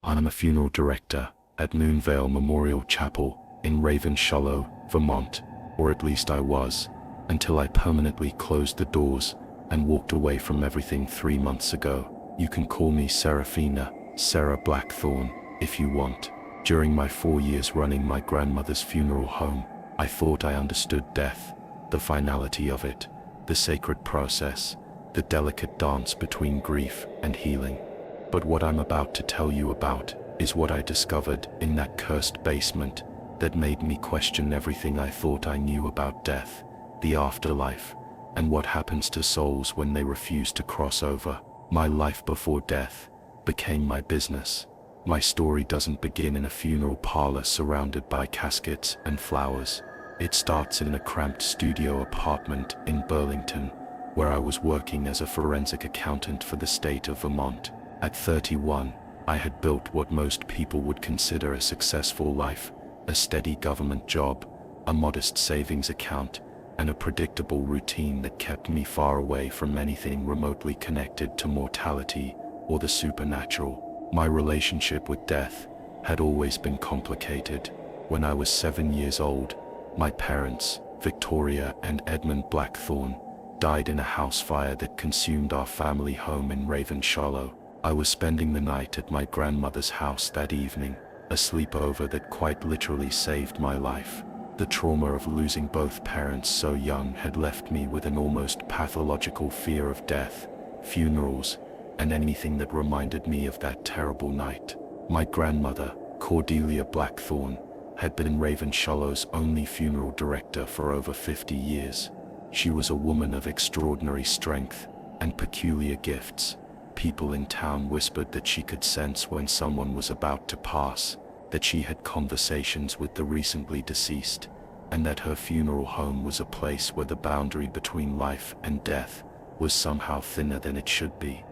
I'm a funeral director at Moonvale Memorial Chapel in Ravenshollow, Vermont, or at least I was, until I permanently closed the doors and walked away from everything 3 months ago. You can call me Seraphina, Sera Blackthorne, if you want. During my 4 years running my grandmother's funeral home, I thought I understood death, the finality of it, the sacred process, the delicate dance between grief and healing. But what I'm about to tell you about is what I discovered in that cursed basement that made me question everything I thought I knew about death, the afterlife, and what happens to souls when they refuse to cross over. My life before death became my business. My story doesn't begin in a funeral parlor surrounded by caskets and flowers. It starts in a cramped studio apartment in Burlington, where I was working as a forensic accountant for the state of Vermont. At 31, I had built what most people would consider a successful life, a steady government job, a modest savings account, and a predictable routine that kept me far away from anything remotely connected to mortality or the supernatural. My relationship with death had always been complicated. When I was 7 years old, my parents, Victoria and Edmund Blackthorne, died in a house fire that consumed our family home in Ravenshollow. I was spending the night at my grandmother's house that evening, a sleepover that quite literally saved my life. The trauma of losing both parents so young had left me with an almost pathological fear of death, funerals, and anything that reminded me of that terrible night. My grandmother, Cordelia Blackthorne, had been Ravenshallow's only funeral director for over 50 years. She was a woman of extraordinary strength and peculiar gifts. People in town whispered that she could sense when someone was about to pass, that she had conversations with the recently deceased, and that her funeral home was a place where the boundary between life and death was somehow thinner than it should be.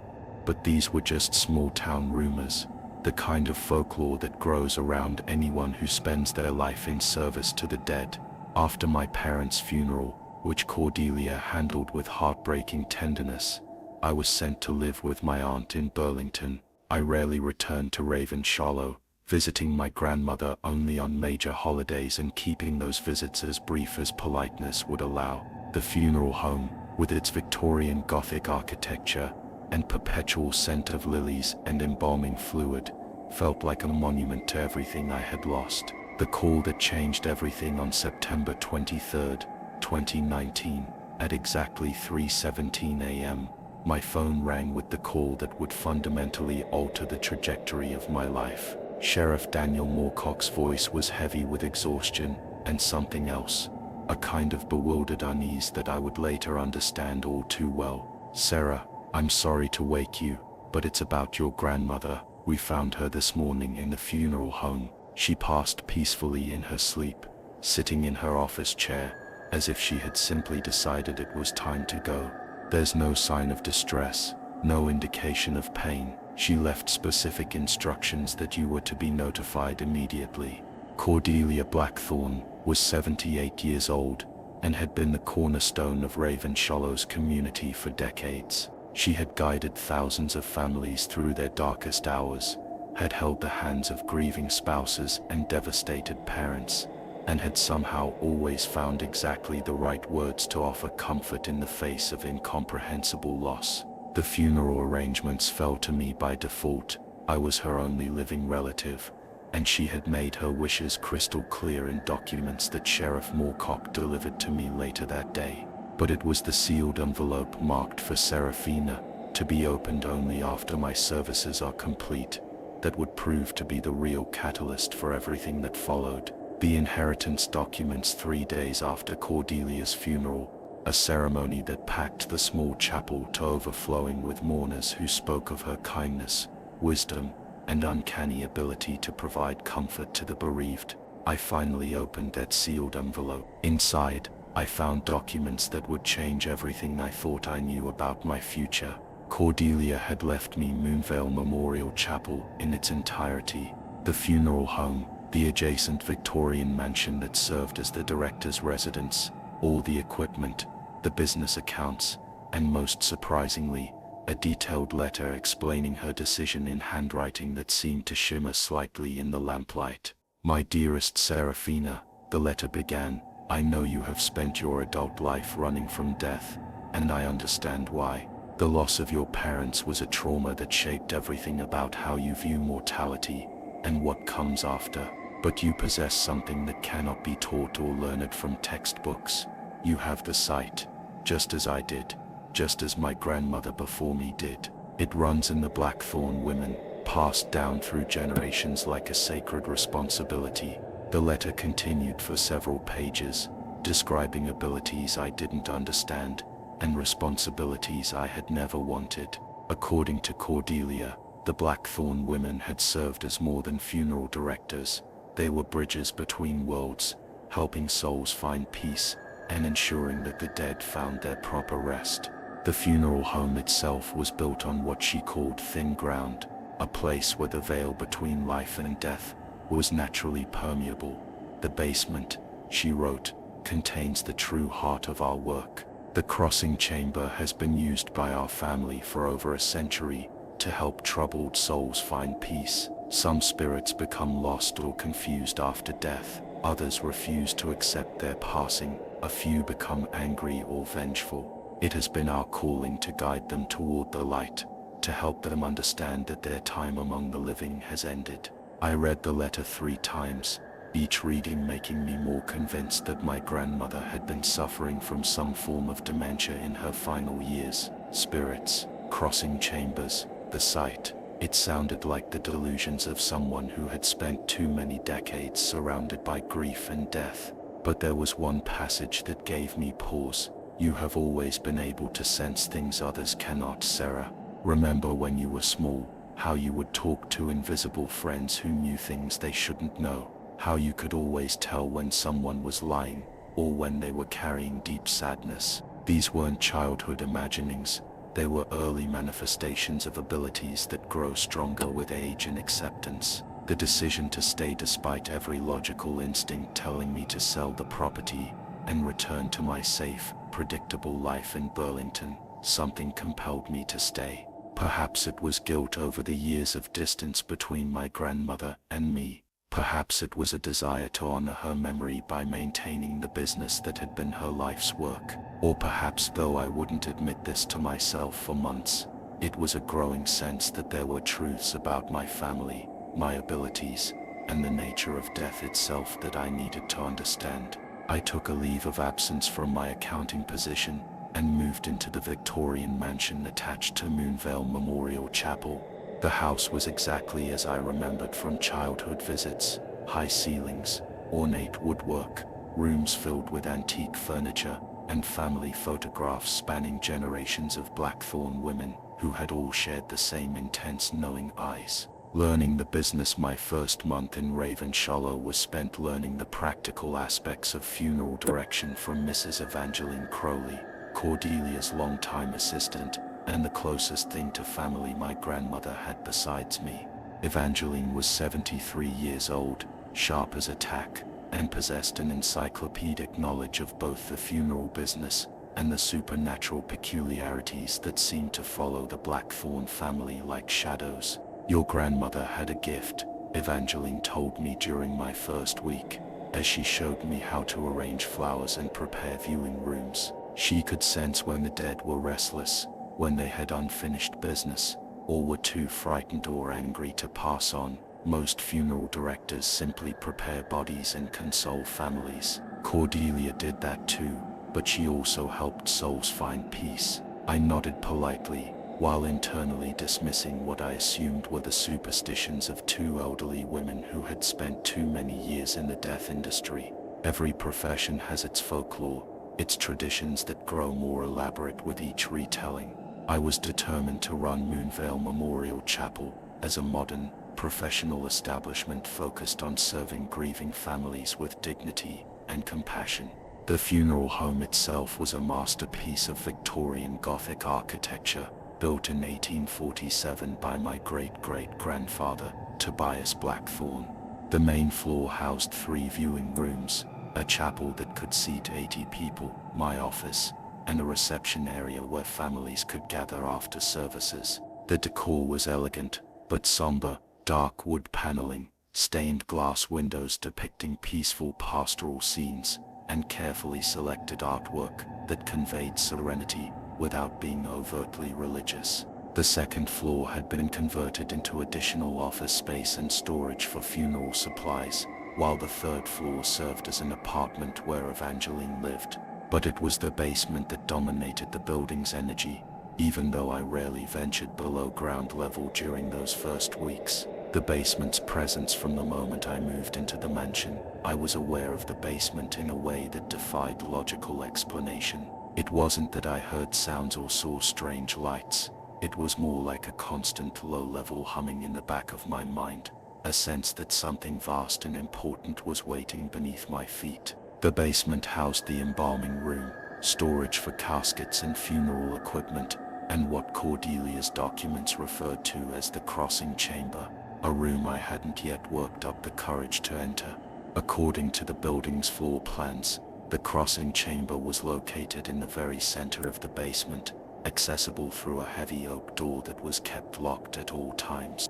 But these were just small-town rumors, the kind of folklore that grows around anyone who spends their life in service to the dead. After my parents' funeral, which Cordelia handled with heartbreaking tenderness, I was sent to live with my aunt in Burlington. I rarely returned to Ravenshollow, visiting my grandmother only on major holidays and keeping those visits as brief as politeness would allow. The funeral home, with its Victorian Gothic architecture and perpetual scent of lilies and embalming fluid, felt like a monument to everything I had lost. The call that changed everything on September 23, 2019, at exactly 3:17 a.m., my phone rang with the call that would fundamentally alter the trajectory of my life. Sheriff Daniel Moorcock's voice was heavy with exhaustion and something else, a kind of bewildered unease that I would later understand all too well. "Sera, I'm sorry to wake you, but it's about your grandmother. We found her this morning in the funeral home. She passed peacefully in her sleep, sitting in her office chair, as if she had simply decided it was time to go. There's no sign of distress, no indication of pain. She left specific instructions that you were to be notified immediately." Cordelia Blackthorne was 78 years old and had been the cornerstone of Ravenshallow's community for decades. She had guided thousands of families through their darkest hours, had held the hands of grieving spouses and devastated parents, and had somehow always found exactly the right words to offer comfort in the face of incomprehensible loss. The funeral arrangements fell to me by default. I was her only living relative, and she had made her wishes crystal clear in documents that Sheriff Moorcock delivered to me later that day. But it was the sealed envelope marked for Seraphina, to be opened only after my services are complete, that would prove to be the real catalyst for everything that followed. The inheritance documents 3 days after Cordelia's funeral, a ceremony that packed the small chapel to overflowing with mourners who spoke of her kindness, wisdom, and uncanny ability to provide comfort to the bereaved. I finally opened that sealed envelope. Inside, I found documents that would change everything I thought I knew about my future. Cordelia had left me Moonvale Memorial Chapel in its entirety, the funeral home, the adjacent Victorian mansion that served as the director's residence, all the equipment, the business accounts, and most surprisingly, a detailed letter explaining her decision in handwriting that seemed to shimmer slightly in the lamplight. "My dearest Seraphina," the letter began, "I know you have spent your adult life running from death, and I understand why. The loss of your parents was a trauma that shaped everything about how you view mortality and what comes after. But you possess something that cannot be taught or learned from textbooks. You have the sight, just as I did, just as my grandmother before me did. It runs in the Blackthorne women, passed down through generations like a sacred responsibility." The letter continued for several pages, describing abilities I didn't understand and responsibilities I had never wanted. According to Cordelia, the Blackthorne women had served as more than funeral directors. They were bridges between worlds, helping souls find peace and ensuring that the dead found their proper rest. The funeral home itself was built on what she called thin ground, a place where the veil between life and death was naturally permeable. "The basement," she wrote, "contains the true heart of our work. The crossing chamber has been used by our family for over a century to help troubled souls find peace. Some spirits become lost or confused after death. Others refuse to accept their passing. A few become angry or vengeful. It has been our calling to guide them toward the light, to help them understand that their time among the living has ended." I read the letter 3 times, each reading making me more convinced that my grandmother had been suffering from some form of dementia in her final years. Spirits, crossing chambers, the sight. It sounded like the delusions of someone who had spent too many decades surrounded by grief and death. But there was one passage that gave me pause. "You have always been able to sense things others cannot, Sera. Remember when you were small, how you would talk to invisible friends who knew things they shouldn't know, how you could always tell when someone was lying, or when they were carrying deep sadness. These weren't childhood imaginings, they were early manifestations of abilities that grow stronger with age and acceptance. The decision to stay despite every logical instinct telling me to sell the property and return to my safe, predictable life in Burlington, something compelled me to stay. Perhaps it was guilt over the years of distance between my grandmother and me. Perhaps it was a desire to honor her memory by maintaining the business that had been her life's work. Or perhaps, though I wouldn't admit this to myself for months, it was a growing sense that there were truths about my family, my abilities, and the nature of death itself that I needed to understand. I took a leave of absence from my accounting position and moved into the Victorian mansion attached to Moonvale Memorial Chapel. The house was exactly as I remembered from childhood visits: high ceilings, ornate woodwork, rooms filled with antique furniture, and family photographs spanning generations of Blackthorne women who had all shared the same intense knowing eyes. Learning the business, my first month in Ravenshollow was spent learning the practical aspects of funeral direction from Mrs. Evangeline Crowley, Cordelia's longtime assistant, and the closest thing to family my grandmother had besides me. Evangeline was 73 years old, sharp as a tack, and possessed an encyclopedic knowledge of both the funeral business and the supernatural peculiarities that seemed to follow the Blackthorne family like shadows. "Your grandmother had a gift," Evangeline told me during my first week, as she showed me how to arrange flowers and prepare viewing rooms. She could sense when the dead were restless, when they had unfinished business, or were too frightened or angry to pass on. Most funeral directors simply prepare bodies and console families. Cordelia did that too, but she also helped souls find peace. I nodded politely, while internally dismissing what I assumed were the superstitions of 2 elderly women who had spent too many years in the death industry. Every profession has its folklore, its traditions that grow more elaborate with each retelling. I was determined to run Moonvale Memorial Chapel as a modern, professional establishment focused on serving grieving families with dignity and compassion. The funeral home itself was a masterpiece of Victorian Gothic architecture, built in 1847 by my great-great-grandfather, Tobias Blackthorne. The main floor housed 3 viewing rooms, a chapel that could seat 80 people, my office, and a reception area where families could gather after services. The decor was elegant, but somber, dark wood paneling, stained glass windows depicting peaceful pastoral scenes, and carefully selected artwork that conveyed serenity without being overtly religious. The second floor had been converted into additional office space and storage for funeral supplies, while the third floor served as an apartment where Evangeline lived. But it was the basement that dominated the building's energy, even though I rarely ventured below ground level during those first weeks. The basement's presence from the moment I moved into the mansion. I was aware of the basement in a way that defied logical explanation. It wasn't that I heard sounds or saw strange lights. It was more like a constant low-level humming in the back of my mind, a sense that something vast and important was waiting beneath my feet. The basement housed the embalming room, storage for caskets and funeral equipment, and what Cordelia's documents referred to as the crossing chamber, a room I hadn't yet worked up the courage to enter. According to the building's floor plans, the crossing chamber was located in the very center of the basement, accessible through a heavy oak door that was kept locked at all times.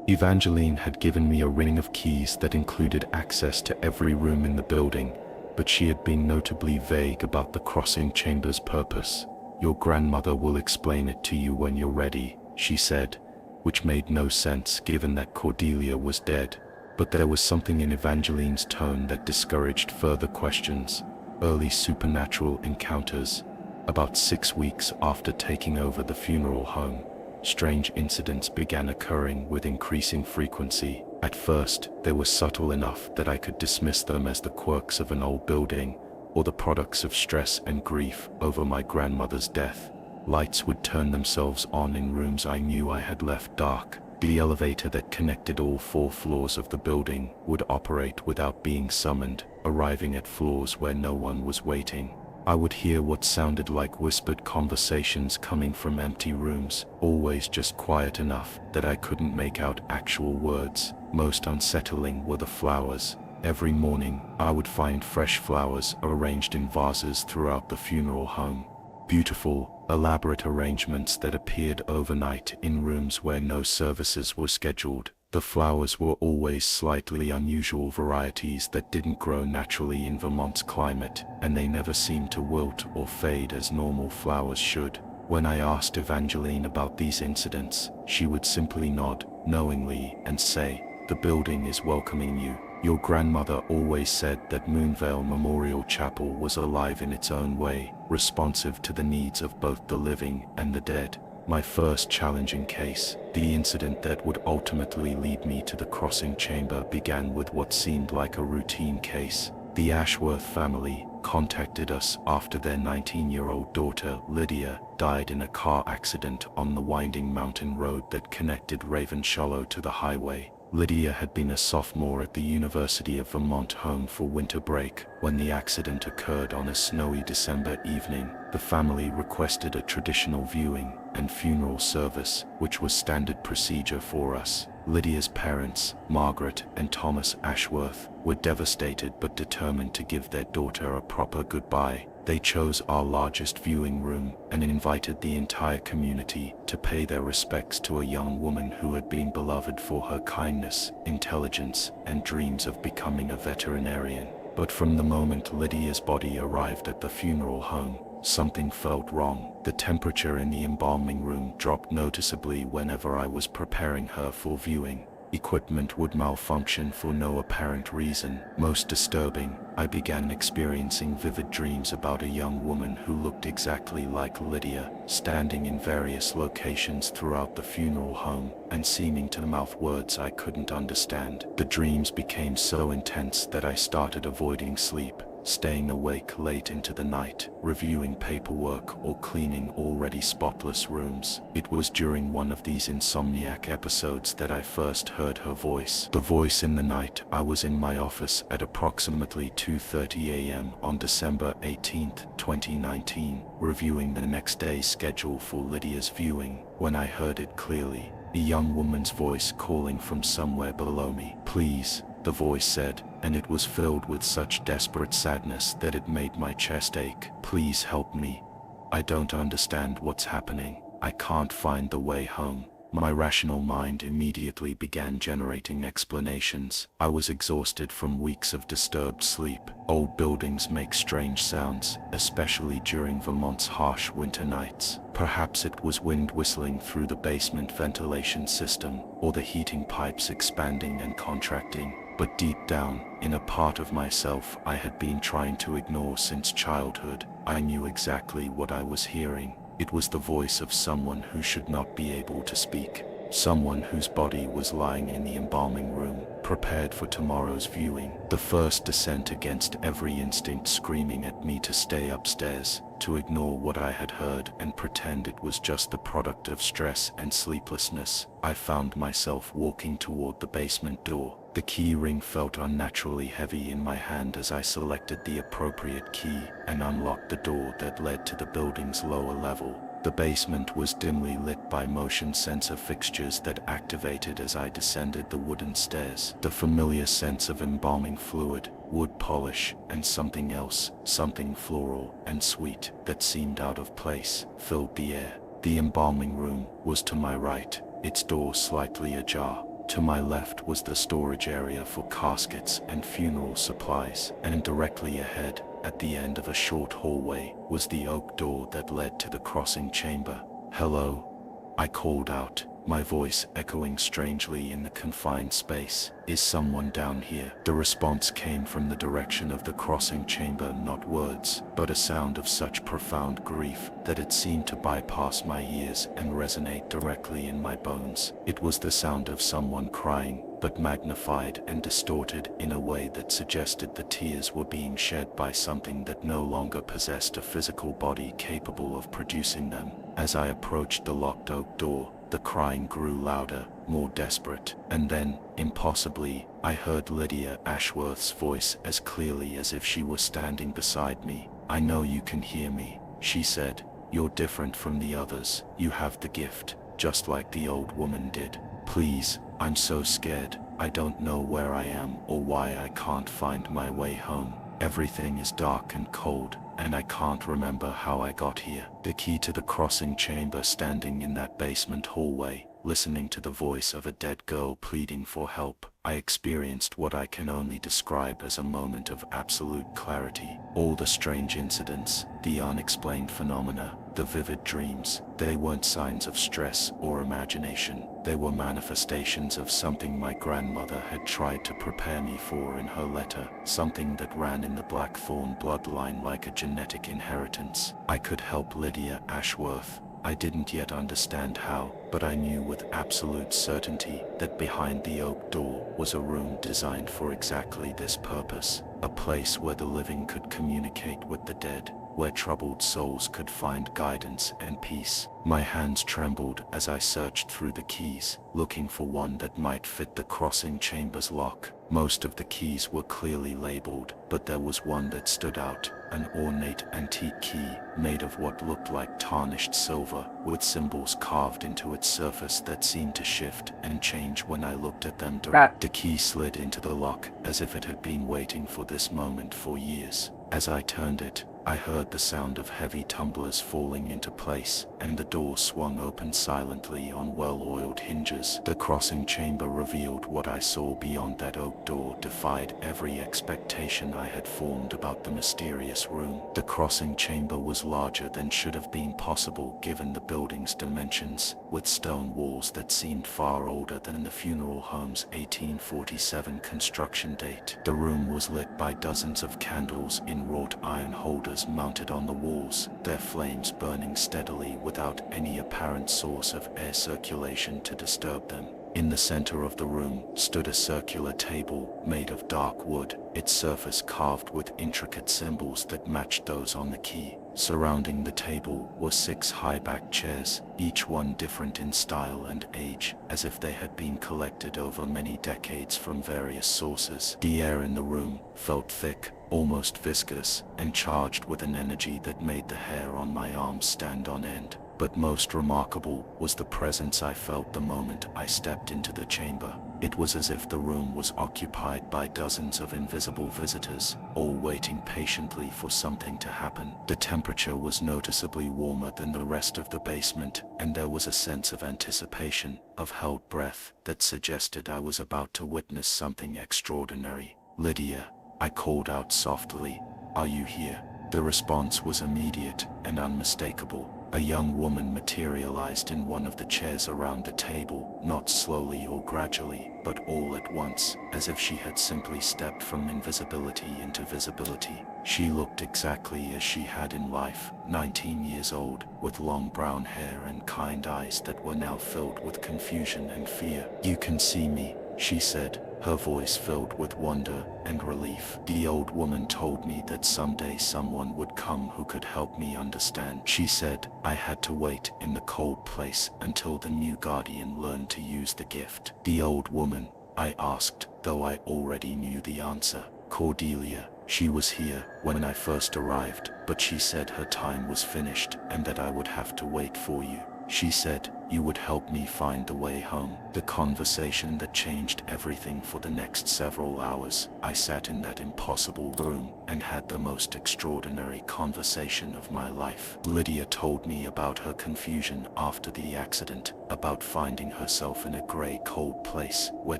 Evangeline had given me a ring of keys that included access to every room in the building, but she had been notably vague about the crossing chamber's purpose. "Your grandmother will explain it to you when you're ready," she said, which made no sense given that Cordelia was dead. But there was something in Evangeline's tone that discouraged further questions. Early supernatural encounters. About 6 weeks after taking over the funeral home, strange incidents began occurring with increasing frequency. At first, they were subtle enough that I could dismiss them as the quirks of an old building, or the products of stress and grief over my grandmother's death. Lights would turn themselves on in rooms I knew I had left dark. The elevator that connected all 4 floors of the building would operate without being summoned, arriving at floors where no one was waiting. I would hear what sounded like whispered conversations coming from empty rooms, always just quiet enough that I couldn't make out actual words. Most unsettling were the flowers. Every morning, I would find fresh flowers arranged in vases throughout the funeral home. Beautiful, elaborate arrangements that appeared overnight in rooms where no services were scheduled. The flowers were always slightly unusual varieties that didn't grow naturally in Vermont's climate, and they never seemed to wilt or fade as normal flowers should. When I asked Evangeline about these incidents, she would simply nod, knowingly, and say, "The building is welcoming you. Your grandmother always said that Moonvale Memorial Chapel was alive in its own way, responsive to the needs of both the living and the dead." My first challenging case, the incident that would ultimately lead me to the crossing chamber, began with what seemed like a routine case. The Ashworth family contacted us after their 19-year-old daughter, Lydia, died in a car accident on the winding mountain road that connected Ravenshollow to the highway. Lydia had been a sophomore at the University of Vermont, home for winter break. When the accident occurred on a snowy December evening, the family requested a traditional viewing and funeral service, which was standard procedure for us. Lydia's parents, Margaret and Thomas Ashworth, were devastated but determined to give their daughter a proper goodbye. They chose our largest viewing room and invited the entire community to pay their respects to a young woman who had been beloved for her kindness, intelligence, and dreams of becoming a veterinarian. But from the moment Lydia's body arrived at the funeral home, something felt wrong. The temperature in the embalming room dropped noticeably whenever I was preparing her for viewing. Equipment would malfunction for no apparent reason. Most disturbing, I began experiencing vivid dreams about a young woman who looked exactly like Lydia, standing in various locations throughout the funeral home and seeming to mouth words I couldn't understand. The dreams became so intense that I started avoiding sleep, staying awake late into the night, reviewing paperwork or cleaning already spotless rooms. It was during one of these insomniac episodes that I first heard her voice. The voice in the night. I was in my office at approximately 2:30 a.m. on December 18, 2019, reviewing the next day's schedule for Lydia's viewing, when I heard it clearly. A young woman's voice calling from somewhere below me. "Please, the voice said, and it was filled with such desperate sadness that it made my chest ache. Please help me. I don't understand what's happening. I can't find the way home. My rational mind immediately began generating explanations. I was exhausted from weeks of disturbed sleep. Old buildings make strange sounds, especially during Vermont's harsh winter nights. Perhaps it was wind whistling through the basement ventilation system, or the heating pipes expanding and contracting. But deep down, in a part of myself I had been trying to ignore since childhood, I knew exactly what I was hearing. It was the voice of someone who should not be able to speak. Someone whose body was lying in the embalming room, prepared for tomorrow's viewing. The first descent against every instinct screaming at me to stay upstairs, to ignore what I had heard and pretend it was just the product of stress and sleeplessness. I found myself walking toward the basement door. The key ring felt unnaturally heavy in my hand as I selected the appropriate key and unlocked the door that led to the building's lower level. The basement was dimly lit by motion sensor fixtures that activated as I descended the wooden stairs. The familiar sense of embalming fluid, wood polish, and something else, something floral and sweet, that seemed out of place, filled the air. The embalming room was to my right, its door slightly ajar. To my left was the storage area for caskets and funeral supplies, and directly ahead, at the end of a short hallway, was the oak door that led to the crossing chamber. "Hello?" I called out, my voice echoing strangely in the confined space. "Is someone down here?" The response came from the direction of the crossing chamber, not words, but a sound of such profound grief that it seemed to bypass my ears and resonate directly in my bones. It was the sound of someone crying, but magnified and distorted in a way that suggested the tears were being shed by something that no longer possessed a physical body capable of producing them. As I approached the locked oak door, the crying grew louder, more desperate, and then, impossibly, I heard Lydia Ashworth's voice as clearly as if she were standing beside me. "I know you can hear me," she said. "You're different from the others. You have the gift, just like the old woman did. Please, I'm so scared. I don't know where I am or why I can't find my way home. Everything is dark and cold, and I can't remember how I got here." The key to the crossing chamber, standing in that basement hallway, listening to the voice of a dead girl pleading for help, I experienced what I can only describe as a moment of absolute clarity. All the strange incidents, the unexplained phenomena, the vivid dreams, they weren't signs of stress or imagination. They were manifestations of something my grandmother had tried to prepare me for in her letter, something that ran in the Blackthorne bloodline like a genetic inheritance. I could help Lydia Ashworth. I didn't yet understand how, but I knew with absolute certainty that behind the oak door was a room designed for exactly this purpose, a place where the living could communicate with the dead, where troubled souls could find guidance and peace. My hands trembled as I searched through the keys, looking for one that might fit the crossing chamber's lock. Most of the keys were clearly labeled, but there was one that stood out, an ornate antique key, made of what looked like tarnished silver, with symbols carved into its surface that seemed to shift and change when I looked at them. The key slid into the lock, as if it had been waiting for this moment for years. As I turned it, I heard the sound of heavy tumblers falling into place, and the door swung open silently on well-oiled hinges. The crossing chamber revealed what I saw beyond that oak door defied every expectation I had formed about the mysterious room. The crossing chamber was larger than should have been possible given the building's dimensions, with stone walls that seemed far older than the funeral home's 1847 construction date. The room was lit by dozens of candles in wrought iron holders mounted on the walls, their flames burning steadily without any apparent source of air circulation to disturb them. In the center of the room stood a circular table made of dark wood, its surface carved with intricate symbols that matched those on the key. Surrounding the table were 6 high-backed chairs, each one different in style and age, as if they had been collected over many decades from various sources. The air in the room felt thick, almost viscous, and charged with an energy that made the hair on my arms stand on end. But most remarkable was the presence I felt the moment I stepped into the chamber. It was as if the room was occupied by dozens of invisible visitors, all waiting patiently for something to happen. The temperature was noticeably warmer than the rest of the basement, and there was a sense of anticipation, of held breath, that suggested I was about to witness something extraordinary. "Lydia," I called out softly, "are you here?" The response was immediate and unmistakable. A young woman materialized in one of the chairs around the table, not slowly or gradually, but all at once, as if she had simply stepped from invisibility into visibility. She looked exactly as she had in life, 19 years old, with long brown hair and kind eyes that were now filled with confusion and fear. "You can see me," she said, her voice filled with wonder and relief. "The old woman told me that someday someone would come who could help me understand. She said I had to wait in the cold place until the new guardian learned to use the gift." "The old woman?" I asked, though I already knew the answer. "Cordelia. She was here when I first arrived, but she said her time was finished and that I would have to wait for you. She said you would help me find the way home." The conversation that changed everything for the next several hours. I sat in that impossible room and had the most extraordinary conversation of my life. Lydia told me about her confusion after the accident, about finding herself in a gray, cold place where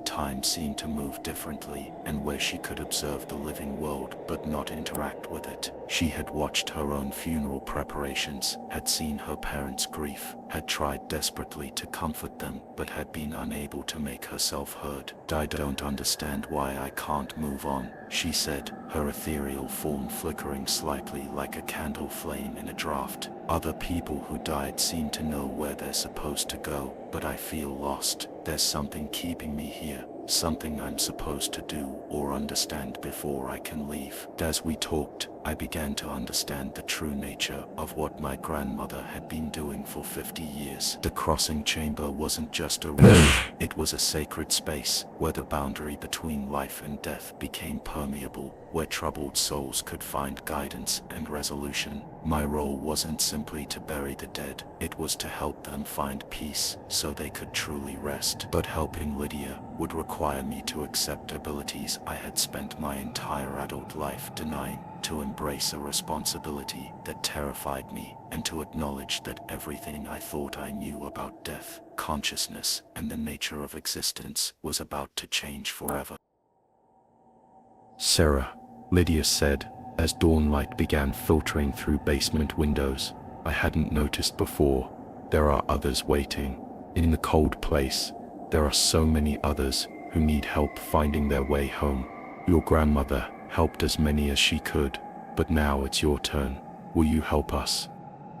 time seemed to move differently and where she could observe the living world but not interact with it. She had watched her own funeral preparations, had seen her parents' grief, had tried desperately to comfort them, but had been unable to make herself heard. "I don't understand why I can't move on," she said, her ethereal form flickering slightly like a candle flame in a draft. "Other people who died seem to know where they're supposed to go, but I feel lost. There's something keeping me here, something I'm supposed to do or understand before I can leave." As we talked, I began to understand the true nature of what my grandmother had been doing for 50 years. The crossing chamber wasn't just a room, it was a sacred space where the boundary between life and death became permeable, where troubled souls could find guidance and resolution. My role wasn't simply to bury the dead, it was to help them find peace so they could truly rest. But helping Lydia would require me to accept abilities I had spent my entire adult life denying, to embrace a responsibility that terrified me, and to acknowledge that everything I thought I knew about death, consciousness, and the nature of existence was about to change forever. "Sera," Lydia said, as dawnlight began filtering through basement windows. "I hadn't noticed before. There are others waiting. In the cold place, there are so many others who need help finding their way home. Your grandmother helped as many as she could, but now it's your turn. Will you help us?"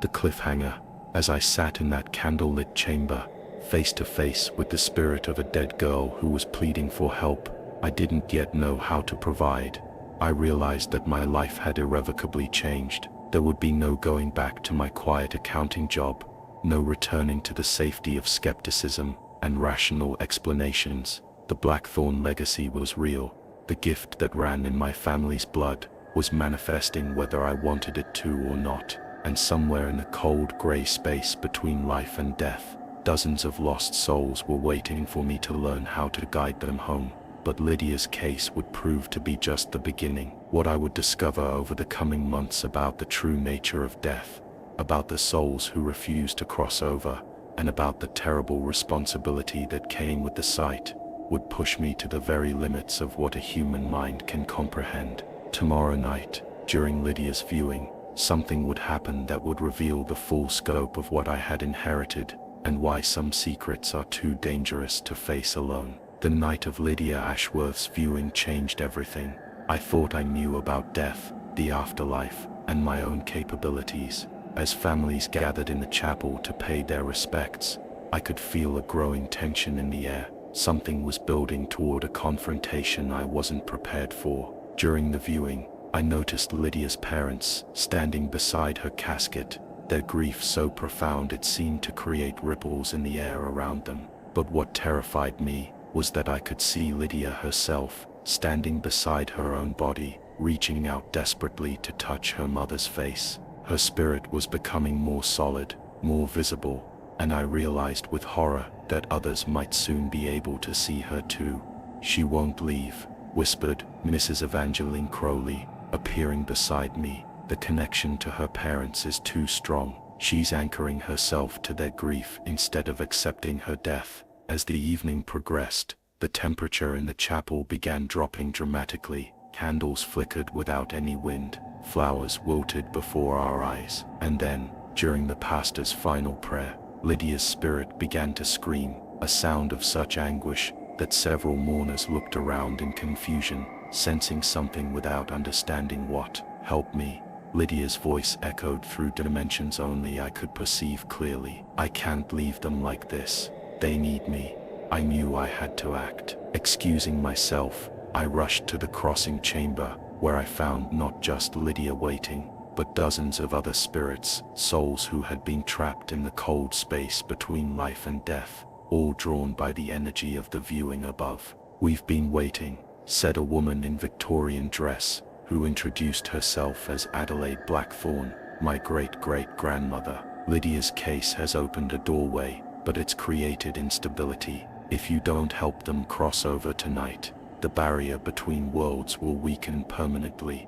The cliffhanger, as I sat in that candlelit chamber, face to face with the spirit of a dead girl who was pleading for help I didn't yet know how to provide. I realized that my life had irrevocably changed. There would be no going back to my quiet accounting job, no returning to the safety of skepticism and rational explanations. The Blackthorne legacy was real. The gift that ran in my family's blood was manifesting whether I wanted it to or not. And somewhere in the cold gray space between life and death, dozens of lost souls were waiting for me to learn how to guide them home. But Lydia's case would prove to be just the beginning. What I would discover over the coming months about the true nature of death, about the souls who refused to cross over, and about the terrible responsibility that came with the sight, would push me to the very limits of what a human mind can comprehend. Tomorrow night, during Lydia's viewing, something would happen that would reveal the full scope of what I had inherited, and why some secrets are too dangerous to face alone. The night of Lydia Ashworth's viewing changed everything. I thought I knew about death, the afterlife, and my own capabilities. As families gathered in the chapel to pay their respects, I could feel a growing tension in the air. Something was building toward a confrontation I wasn't prepared for. During the viewing, I noticed Lydia's parents standing beside her casket, their grief so profound it seemed to create ripples in the air around them. But what terrified me was that I could see Lydia herself, standing beside her own body, reaching out desperately to touch her mother's face. Her spirit was becoming more solid, more visible, and I realized with horror that others might soon be able to see her too. "She won't leave," whispered Mrs. Evangeline Crowley, appearing beside me. "The connection to her parents is too strong. She's anchoring herself to their grief instead of accepting her death." As the evening progressed, the temperature in the chapel began dropping dramatically. Candles flickered without any wind, flowers wilted before our eyes, and then, during the pastor's final prayer, Lydia's spirit began to scream, a sound of such anguish that several mourners looked around in confusion, sensing something without understanding what. "Help me," Lydia's voice echoed through dimensions only I could perceive clearly. "I can't leave them like this. They need me." I knew I had to act. Excusing myself, I rushed to the crossing chamber, where I found not just Lydia waiting, but dozens of other spirits, souls who had been trapped in the cold space between life and death, all drawn by the energy of the viewing above. "We've been waiting," said a woman in Victorian dress, who introduced herself as Adelaide Blackthorne, my great-great-grandmother. "Lydia's case has opened a doorway, but it's created instability. If you don't help them cross over tonight, the barrier between worlds will weaken permanently."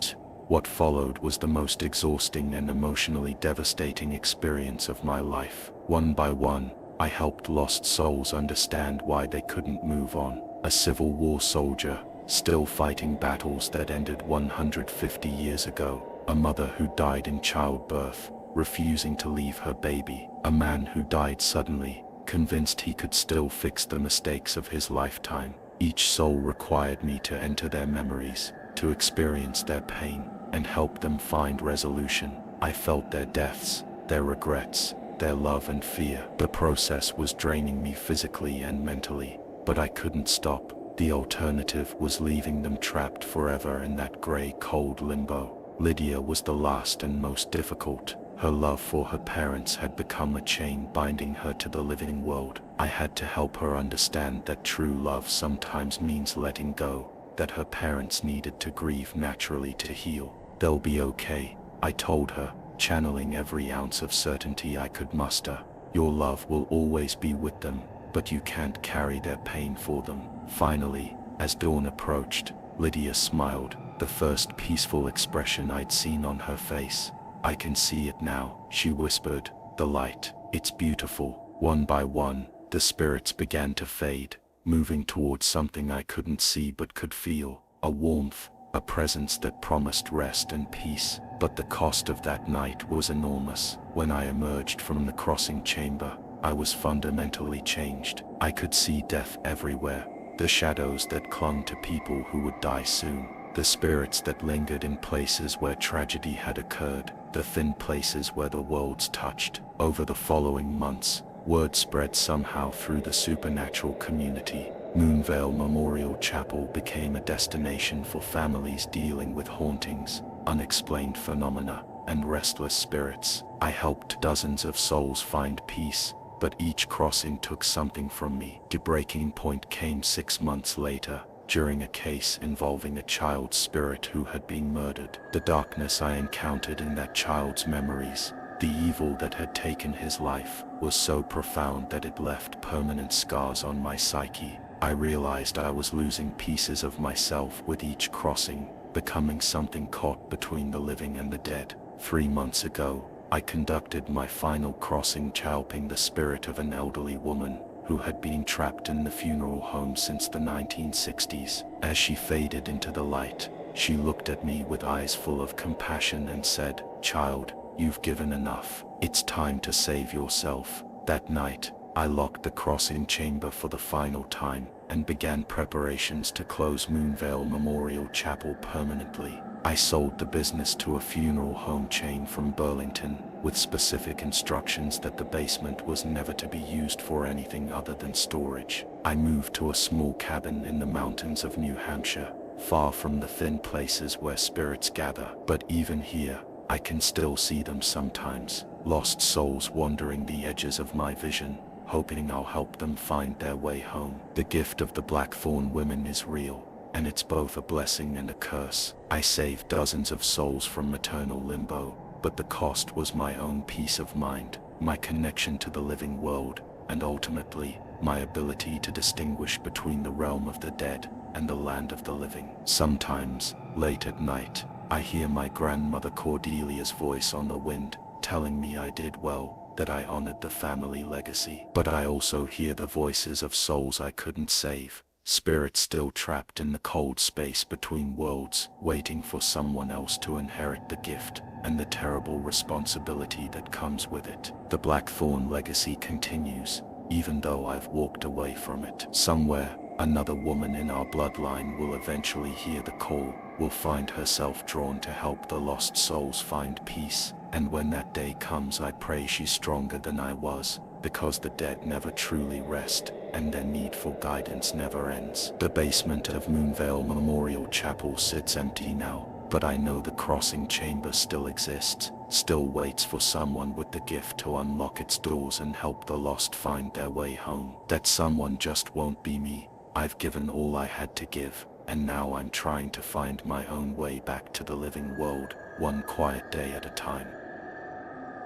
What followed was the most exhausting and emotionally devastating experience of my life. One by one, I helped lost souls understand why they couldn't move on. A Civil War soldier, still fighting battles that ended 150 years ago. A mother who died in childbirth, refusing to leave her baby. A man who died suddenly, convinced he could still fix the mistakes of his lifetime. Each soul required me to enter their memories, to experience their pain, and help them find resolution. I felt their deaths, their regrets, their love and fear. The process was draining me physically and mentally, but I couldn't stop. The alternative was leaving them trapped forever in that gray, cold limbo. Lydia was the last and most difficult. Her love for her parents had become a chain binding her to the living world. I had to help her understand that true love sometimes means letting go, that her parents needed to grieve naturally to heal. "They'll be okay," I told her, channeling every ounce of certainty I could muster. "Your love will always be with them, but you can't carry their pain for them." Finally, as dawn approached, Lydia smiled, the first peaceful expression I'd seen on her face. "I can see it now," she whispered, "the light. It's beautiful." One by one, the spirits began to fade, moving towards something I couldn't see but could feel, a warmth, a presence that promised rest and peace. But the cost of that night was enormous. When I emerged from the crossing chamber, I was fundamentally changed. I could see death everywhere, the shadows that clung to people who would die soon, the spirits that lingered in places where tragedy had occurred, the thin places where the worlds touched. Over the following months, word spread somehow through the supernatural community. Moonvale Memorial Chapel became a destination for families dealing with hauntings, unexplained phenomena, and restless spirits. I helped dozens of souls find peace, but each crossing took something from me. The breaking point came 6 months later, during a case involving a child's spirit who had been murdered. The darkness I encountered in that child's memories, the evil that had taken his life, was so profound that it left permanent scars on my psyche. I realized I was losing pieces of myself with each crossing, becoming something caught between the living and the dead. 3 months ago, I conducted my final crossing, helping the spirit of an elderly woman who had been trapped in the funeral home since the 1960s. As she faded into the light, she looked at me with eyes full of compassion and said, "Child, you've given enough. It's time to save yourself." That night, I locked the crossing chamber for the final time and began preparations to close Moonvale Memorial Chapel permanently. I sold the business to a funeral home chain from Burlington, with specific instructions that the basement was never to be used for anything other than storage. I moved to a small cabin in the mountains of New Hampshire, far from the thin places where spirits gather. But even here, I can still see them sometimes, lost souls wandering the edges of my vision, hoping I'll help them find their way home. The gift of the Blackthorne women is real, and it's both a blessing and a curse. I saved dozens of souls from maternal limbo, but the cost was my own peace of mind, my connection to the living world, and ultimately, my ability to distinguish between the realm of the dead and the land of the living. Sometimes, late at night, I hear my grandmother Cordelia's voice on the wind, telling me I did well, that I honored the family legacy. But I also hear the voices of souls I couldn't save, spirits still trapped in the cold space between worlds, waiting for someone else to inherit the gift and the terrible responsibility that comes with it. The Blackthorne legacy continues, even though I've walked away from it. Somewhere, another woman in our bloodline will eventually hear the call, will find herself drawn to help the lost souls find peace. And when that day comes, I pray she's stronger than I was, because the dead never truly rest, and their need for guidance never ends. The basement of Moonvale Memorial Chapel sits empty now, but I know the crossing chamber still exists, still waits for someone with the gift to unlock its doors and help the lost find their way home. That someone just won't be me. I've given all I had to give, and now I'm trying to find my own way back to the living world, one quiet day at a time.